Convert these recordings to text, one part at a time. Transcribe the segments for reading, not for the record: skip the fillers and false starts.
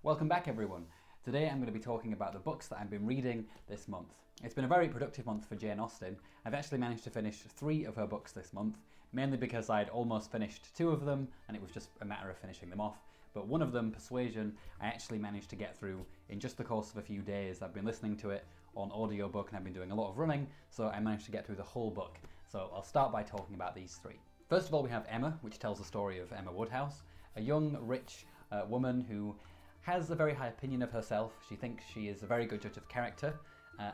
Welcome back everyone. Today I'm going to be talking about the books that I've been reading this month. It's been a very productive month for Jane Austen. I've actually managed to finish 3 of her books this month, mainly because I'd almost finished 2 of them and it was just a matter of finishing them off. But one of them, Persuasion, I actually managed to get through in just the course of a few days. I've been listening to it on audiobook and I've been doing a lot of running, so I managed to get through the whole book. So I'll start by talking about these 3. First of all, we have Emma, which tells the story of Emma Woodhouse, a young, rich woman who has a very high opinion of herself. She thinks she is a very good judge of character,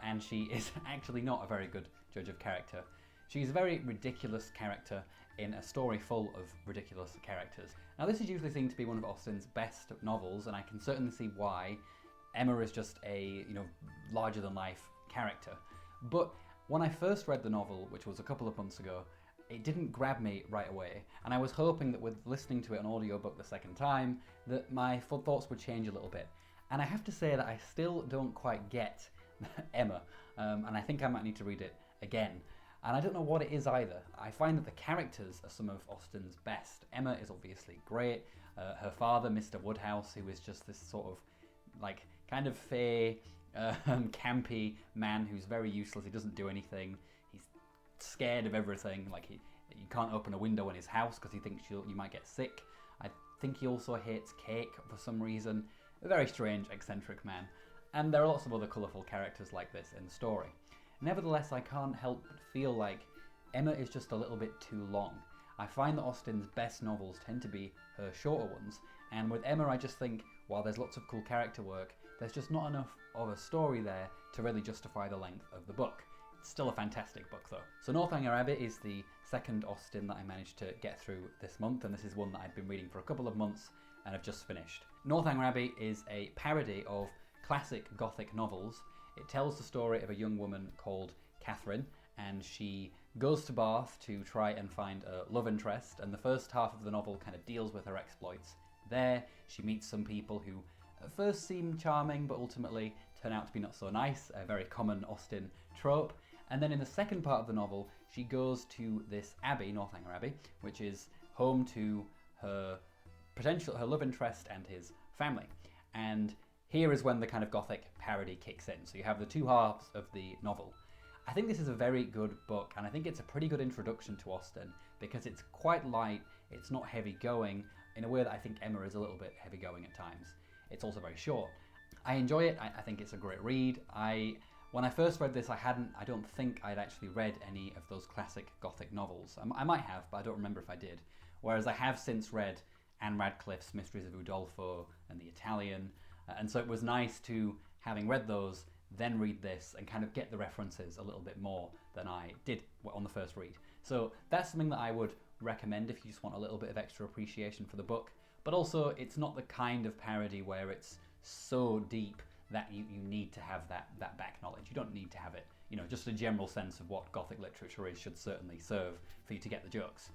and she is actually not a very good judge of character. She's a very ridiculous character in a story full of ridiculous characters. Now this is usually seen to be one of Austen's best novels, and I can certainly see why. Emma is just a, larger than life character. But when I first read the novel, which was a couple of months ago, it didn't grab me right away, and I was hoping that with listening to it on audiobook the second time, that my thoughts would change a little bit. And I have to say that I still don't quite get Emma, and I think I might need to read it again. And I don't know what it is either. I find that the characters are some of Austen's best. Emma is obviously great. Her father, Mr. Woodhouse, who is just this sort of, kind of fey, campy man who's very useless. He doesn't do anything. He's scared of everything. You can't open a window in his house because he thinks you might get sick. I think he also hates cake for some reason. A very strange, eccentric man. And there are lots of other colourful characters like this in the story. Nevertheless, I can't help but feel like Emma is just a little bit too long. I find that Austen's best novels tend to be her shorter ones, and with Emma I just think, while there's lots of cool character work, there's just not enough of a story there to really justify the length of the book. It's still a fantastic book though. So Northanger Abbey is the second Austen that I managed to get through this month, and this is one that I've been reading for a couple of months and have just finished. Northanger Abbey is a parody of classic Gothic novels. It tells the story of a young woman called Catherine, and she goes to Bath to try and find a love interest, and the first half of the novel kind of deals with her exploits. There, she meets some people who at first seem charming, but ultimately turn out to be not so nice, a very common Austen trope. And then in the second part of the novel, she goes to this abbey, Northanger Abbey, which is home to her love interest and his family. And here is when the kind of Gothic parody kicks in. So you have the 2 halves of the novel. I think this is a very good book, and I think it's a pretty good introduction to Austen because it's quite light, it's not heavy going, in a way that I think Emma is a little bit heavy going at times. It's also very short. I enjoy it. I think it's a great read. When I first read this, I don't think I'd actually read any of those classic Gothic novels. I might have, but I don't remember if I did. Whereas I have since read Anne Radcliffe's Mysteries of Udolpho and The Italian, and so it was nice to, having read those, then read this and kind of get the references a little bit more than I did on the first read. So that's something that I would recommend if you just want a little bit of extra appreciation for the book. But also, it's not the kind of parody where it's so deep that you need to have that back knowledge. You don't need to have it. Just a general sense of what Gothic literature is should certainly serve for you to get the jokes.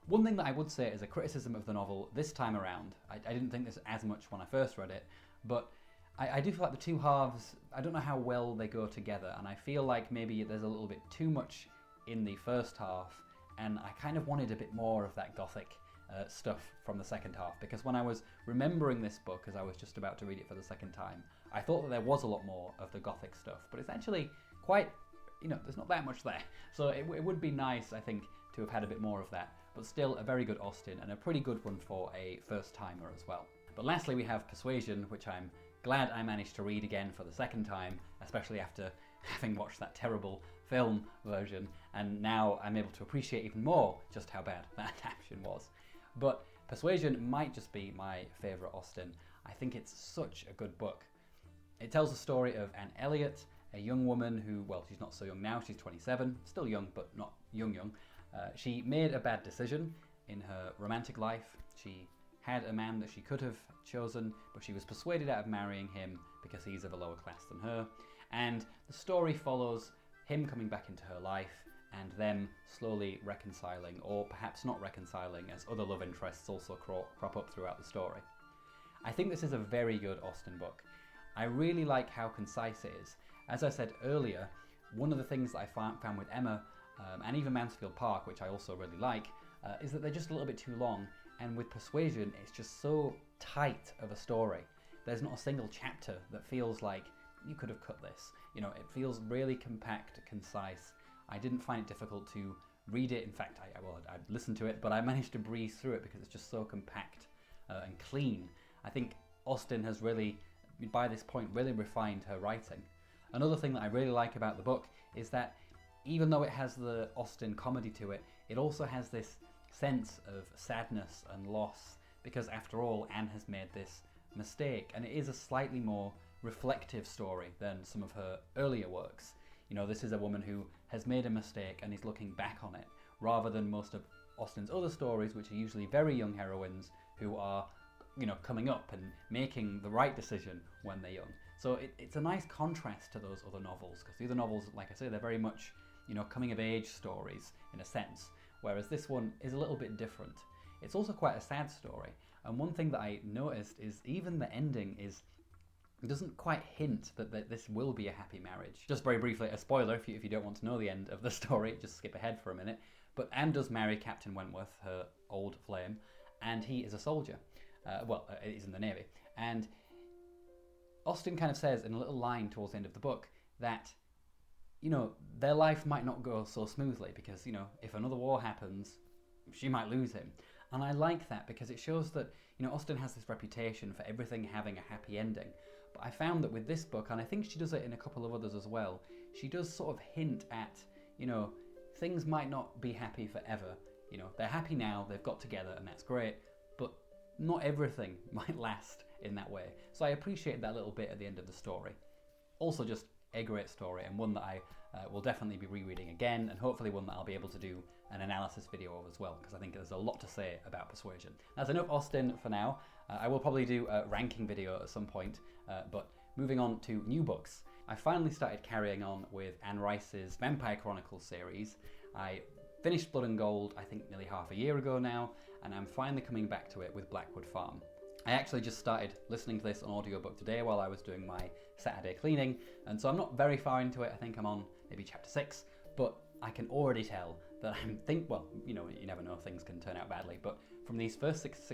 One thing that I would say is a criticism of the novel this time around, I didn't think this as much when I first read it, but I do feel like the 2 halves, I don't know how well they go together, and I feel like maybe there's a little bit too much in the first half, and I kind of wanted a bit more of that Gothic stuff from the second half, because when I was remembering this book as I was just about to read it for the second time, I thought that there was a lot more of the Gothic stuff, but it's actually quite, there's not that much there. So it would be nice, I think, to have had a bit more of that, but still a very good Austen and a pretty good one for a first timer as well. But lastly we have Persuasion, which I'm glad I managed to read again for the second time, especially after having watched that terrible film version, and now I'm able to appreciate even more just how bad that adaptation was. But Persuasion might just be my favourite Austen. I think it's such a good book. It tells the story of Anne Elliot, a young woman who, well, she's not so young now, she's 27, still young, but not young. She made a bad decision in her romantic life. She had a man that she could have chosen, but she was persuaded out of marrying him because he's of a lower class than her. And the story follows him coming back into her life and them slowly reconciling, or perhaps not reconciling, as other love interests also crop up throughout the story. I think this is a very good Austen book. I really like how concise it is. As I said earlier, one of the things that I found with Emma, and even Mansfield Park, which I also really like, is that they're just a little bit too long, and with Persuasion, it's just so tight of a story. there's not a single chapter that feels like you could have cut this. You know, it feels really compact, concise. I didn't find it difficult to read it. In fact, I listened to it, but I managed to breeze through it because it's just so compact and clean. I think Austen has really, by this point, really refined her writing. Another thing that I really like about the book is that even though it has the Austen comedy to it, it also has this sense of sadness and loss, because after all, Anne has made this mistake, and it is a slightly more reflective story than some of her earlier works. You know, this is a woman who has made a mistake and is looking back on it, rather than most of Austen's other stories, which are usually very young heroines who are, you know, coming up and making the right decision when they're young. So it's a nice contrast to those other novels, because the other novels, like I say, they're very much, you know, coming of age stories in a sense, whereas this one is a little bit different. It's also quite a sad story, and one thing that I noticed is even the ending doesn't quite hint that this will be a happy marriage. Just very briefly, a spoiler if you don't want to know the end of the story, just skip ahead for a minute. But Anne does marry Captain Wentworth, her old flame, and he is a soldier. He's in the Navy. And Austen kind of says in a little line towards the end of the book that, you know, their life might not go so smoothly because, you know, if another war happens, she might lose him. And I like that because it shows that, you know, Austen has this reputation for everything having a happy ending. But I found that with this book, and I think she does it in a couple of others as well, she does sort of hint at, you know, things might not be happy forever. You know, they're happy now, they've got together, and that's great, but not everything might last in that way. So I appreciate that little bit at the end of the story. Also just a great story, and one that I will definitely be rereading again, and hopefully one that I'll be able to do an analysis video of as well, because I think there's a lot to say about Persuasion. That's enough Austen for now. I will probably do a ranking video at some point, but moving on to new books. I finally started carrying on with Anne Rice's Vampire Chronicles series. I finished Blood and Gold, I think nearly half a year ago now, and I'm finally coming back to it with Blackwood Farm. I actually just started listening to this on audiobook today while I was doing my Saturday cleaning, and so I'm not very far into it. I think I'm on maybe chapter 6, but I can already tell that well, you know, you never know, things can turn out badly, but from these first six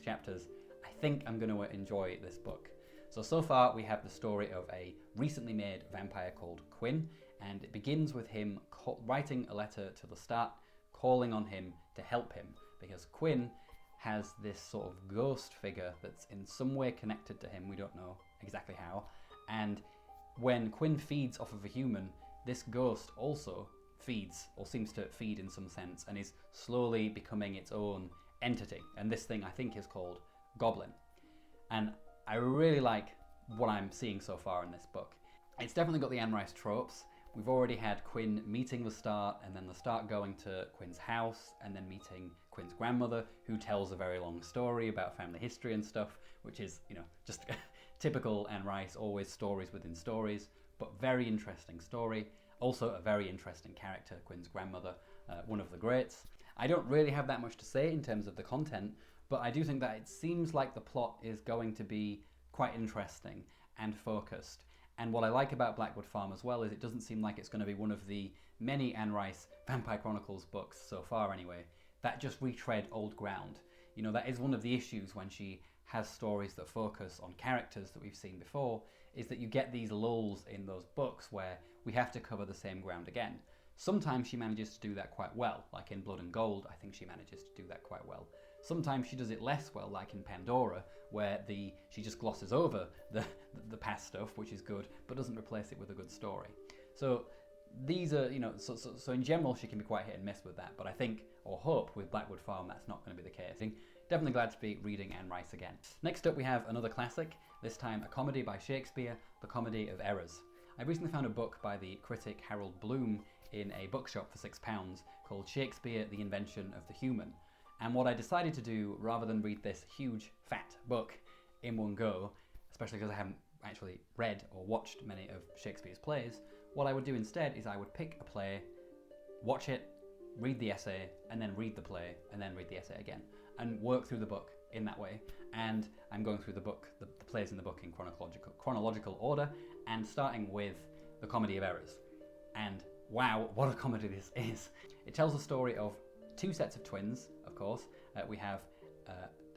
chapters, I think I'm going to enjoy this book. So far we have the story of a recently made vampire called Quinn, and it begins with him writing a letter to Lestat, calling on him to help him, because Quinn has this sort of ghost figure that's in some way connected to him, we don't know exactly how, and when Quinn feeds off of a human, this ghost also feeds, or seems to feed in some sense, and is slowly becoming its own entity, and this thing I think is called Goblin. And I really like what I'm seeing so far in this book. It's definitely got the Anne Rice tropes. We've already had Quinn meeting Lestat, and then Lestat going to Quinn's house, and then meeting Quinn's grandmother, who tells a very long story about family history and stuff, which is, you know, just typical Anne Rice, always stories within stories, but very interesting story. Also a very interesting character, Quinn's grandmother, one of the greats. I don't really have that much to say in terms of the content, but I do think that it seems like the plot is going to be quite interesting and focused. And what I like about Blackwood Farm as well is it doesn't seem like it's going to be one of the many Anne Rice Vampire Chronicles books so far anyway, that just retread old ground. You know, that is one of the issues when she has stories that focus on characters that we've seen before, is that you get these lulls in those books where we have to cover the same ground again. Sometimes she manages to do that quite well, like in Blood and Gold, I think she manages to do that quite well. Sometimes she does it less well, like in Pandora, where she just glosses over the past stuff, which is good, but doesn't replace it with a good story. So these are, you know, so in general she can be quite hit and miss with that, but I think, or hope, with Blackwood Farm that's not going to be the case. Definitely glad to be reading Anne Rice again. Next up we have another classic, this time a comedy by Shakespeare, The Comedy of Errors. I recently found a book by the critic Harold Bloom in a bookshop for £6 called Shakespeare, The Invention of the Human. And what I decided to do, rather than read this huge, fat book in one go, especially because I haven't actually read or watched many of Shakespeare's plays, what I would do instead is I would pick a play, watch it, read the essay, and then read the play, and then read the essay again, and work through the book in that way. And I'm going through the book, the plays in the book in chronological order, and starting with The Comedy of Errors. And wow, what a comedy this is. It tells the story of two sets of twins, of course. We have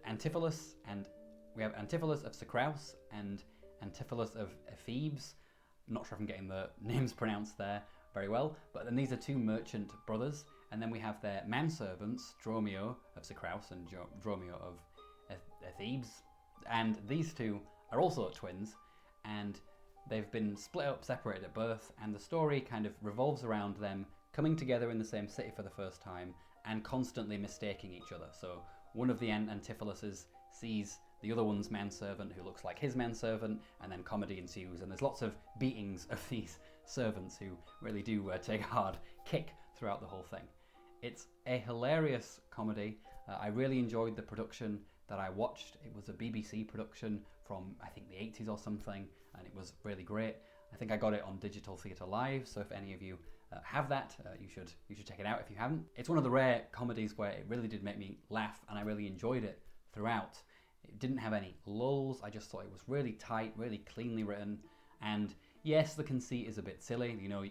Antipholus and We have Antipholus of Socraus and Antipholus of Thebes. I'm not sure if I'm getting the names pronounced there very well, but then these are two merchant brothers, and then we have their manservants, Dromio of Socraus and Dromio of Thebes, and these two are also twins, and they've been split up, separated at birth, and the story kind of revolves around them coming together in the same city for the first time and constantly mistaking each other. So one of the Antipholuses sees the other one's manservant who looks like his manservant, and then comedy ensues, and there's lots of beatings of these servants who really do take a hard kick throughout the whole thing. It's a hilarious comedy. I really enjoyed the production that I watched. It was a BBC production from, I think, the 80s or something, and it was really great. I think I got it on Digital Theatre Live, so if any of you have that, you should check it out if you haven't. It's one of the rare comedies where it really did make me laugh, and I really enjoyed it throughout. It didn't have any lulls. I just thought it was really tight, really cleanly written, and yes, the conceit is a bit silly. You know,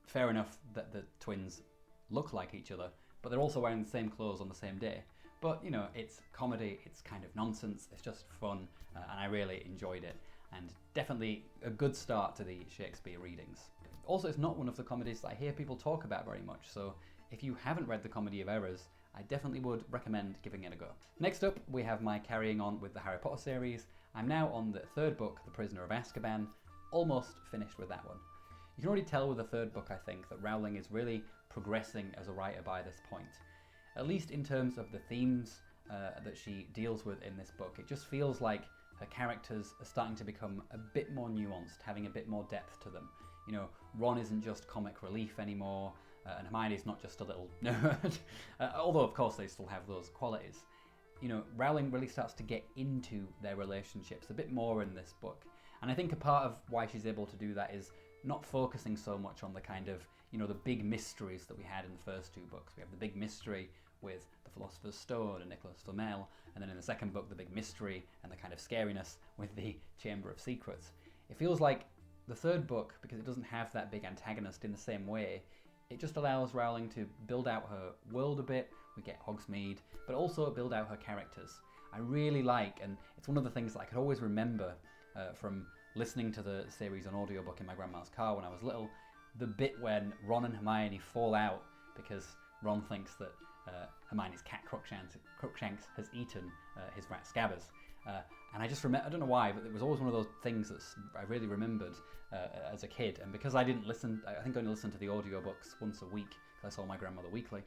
fair enough that the twins look like each other, but they're also wearing the same clothes on the same day. But, you know, it's comedy, it's kind of nonsense, it's just fun, and I really enjoyed it. And definitely a good start to the Shakespeare readings. Also, it's not one of the comedies that I hear people talk about very much, so if you haven't read The Comedy of Errors, I definitely would recommend giving it a go. Next up, we have my carrying on with the Harry Potter series. I'm now on the third book, The Prisoner of Azkaban, almost finished with that one. You can already tell with the third book, I think, that Rowling is really progressing as a writer by this point. At least in terms of the themes that she deals with in this book. It just feels like her characters are starting to become a bit more nuanced, having a bit more depth to them. You know, Ron isn't just comic relief anymore, and Hermione's not just a little nerd, although of course they still have those qualities. You know, Rowling really starts to get into their relationships a bit more in this book. And I think a part of why she's able to do that is not focusing so much on the kind of, you know, the big mysteries that we had in the first two books. We have the big mystery with the Philosopher's Stone and Nicholas Flamel, and then in the second book, the big mystery and the kind of scariness with the Chamber of Secrets. It feels like the third book, because it doesn't have that big antagonist in the same way, it just allows Rowling to build out her world a bit. We get Hogsmeade, but also build out her characters. I really like, and it's one of the things that I could always remember from listening to the series on audiobook in my grandma's car when I was little, the bit when Ron and Hermione fall out because Ron thinks that Hermione's cat Crookshanks has eaten his rat Scabbers. And I just remember, I don't know why, but it was always one of those things that I really remembered as a kid. And because I didn't listen, I think I only listened to the audiobooks once a week, because I saw my grandmother weekly,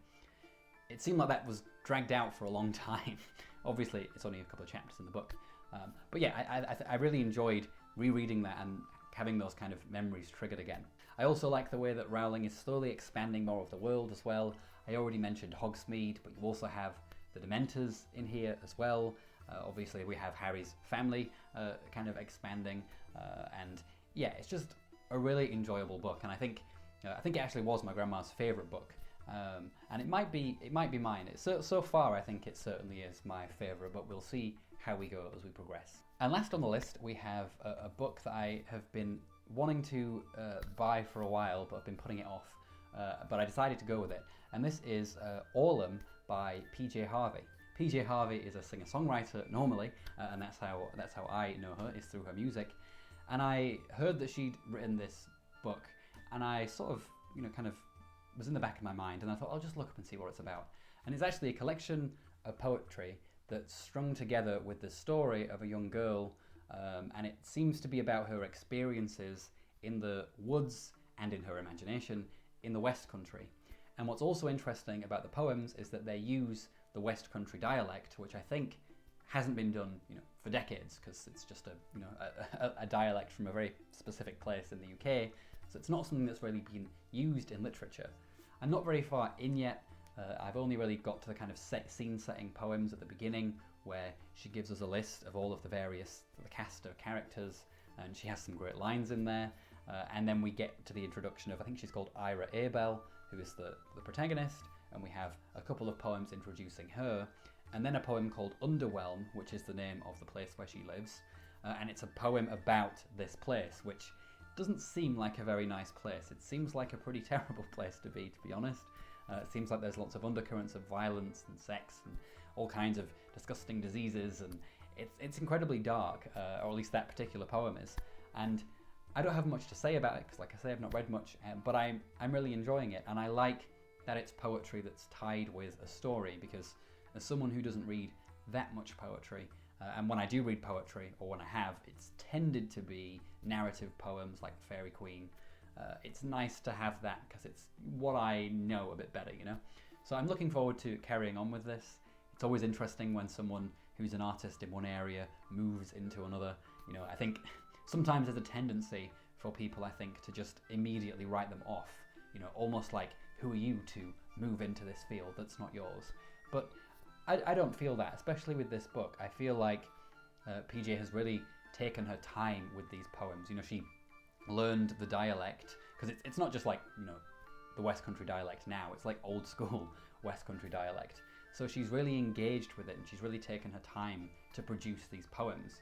it seemed like that was dragged out for a long time. Obviously, it's only a couple of chapters in the book. But yeah, I really enjoyed rereading that and having those kind of memories triggered again. I also like the way that Rowling is slowly expanding more of the world as well. I already mentioned Hogsmeade, but you also have the Dementors in here as well. Obviously, we have Harry's family kind of expanding, and yeah, it's just a really enjoyable book. And I think it actually was my grandma's favourite book, and it might be mine. So far, I think it certainly is my favourite, but we'll see how we go as we progress. And last on the list, we have a book that I have been wanting to buy for a while, but I've been putting it off. But I decided to go with it, and this is Allum by PJ Harvey. PJ Harvey is a singer-songwriter normally, and that's how I know her, is through her music. And I heard that she'd written this book, and I sort of, you know, kind of was in the back of my mind, and I thought I'll just look up and see what it's about. And it's actually a collection of poetry that's strung together with the story of a young girl, and it seems to be about her experiences in the woods and in her imagination in the West Country. And what's also interesting about the poems is that they use the West Country dialect, which I think hasn't been done, you know, for decades, because it's just a dialect from a very specific place in the UK. So it's not something that's really been used in literature. I'm not very far in yet. I've only really got to the kind of scene-setting poems at the beginning, where she gives us a list of all of the cast of characters, and she has some great lines in there. And then we get to the introduction of, I think she's called Ira Abel, who is the protagonist, and we have a couple of poems introducing her, and then a poem called Underwhelm, which is the name of the place where she lives, and it's a poem about this place, which doesn't seem like a very nice place. It seems like a pretty terrible place to be honest. It seems like there's lots of undercurrents of violence and sex and all kinds of disgusting diseases, and it's incredibly dark, or at least that particular poem is. And I don't have much to say about it because, like I say, I've not read much, but I'm really enjoying it, and I like that it's poetry that's tied with a story, because as someone who doesn't read that much poetry, and when I do read poetry, or when I have, it's tended to be narrative poems like Fairy Queen. It's nice to have that because it's what I know a bit better, you know? So I'm looking forward to carrying on with this. It's always interesting when someone who's an artist in one area moves into another. You know, I think sometimes there's a tendency for people, I think, to just immediately write them off. You know, almost like, who are you to move into this field that's not yours? But I don't feel that, especially with this book. I feel like PJ has really taken her time with these poems. You know, she learned the dialect, because it's not just like, you know, the West Country dialect now, it's like old school West Country dialect. So she's really engaged with it, and she's really taken her time to produce these poems.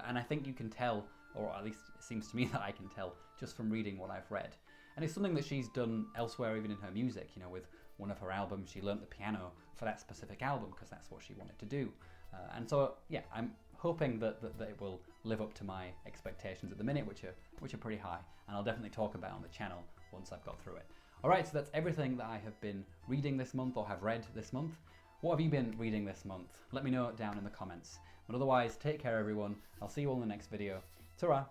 And I think you can tell, or at least it seems to me that I can tell, just from reading what I've read. And it's something that she's done elsewhere, even in her music. You know, with one of her albums, she learnt the piano for that specific album because that's what she wanted to do. And so, yeah, I'm hoping that it will live up to my expectations at the minute, which are pretty high. And I'll definitely talk about it on the channel once I've got through it. Alright, so that's everything that I have been reading this month, or have read this month. What have you been reading this month? Let me know down in the comments. But otherwise, take care everyone. I'll see you all in the next video. Ta-ra!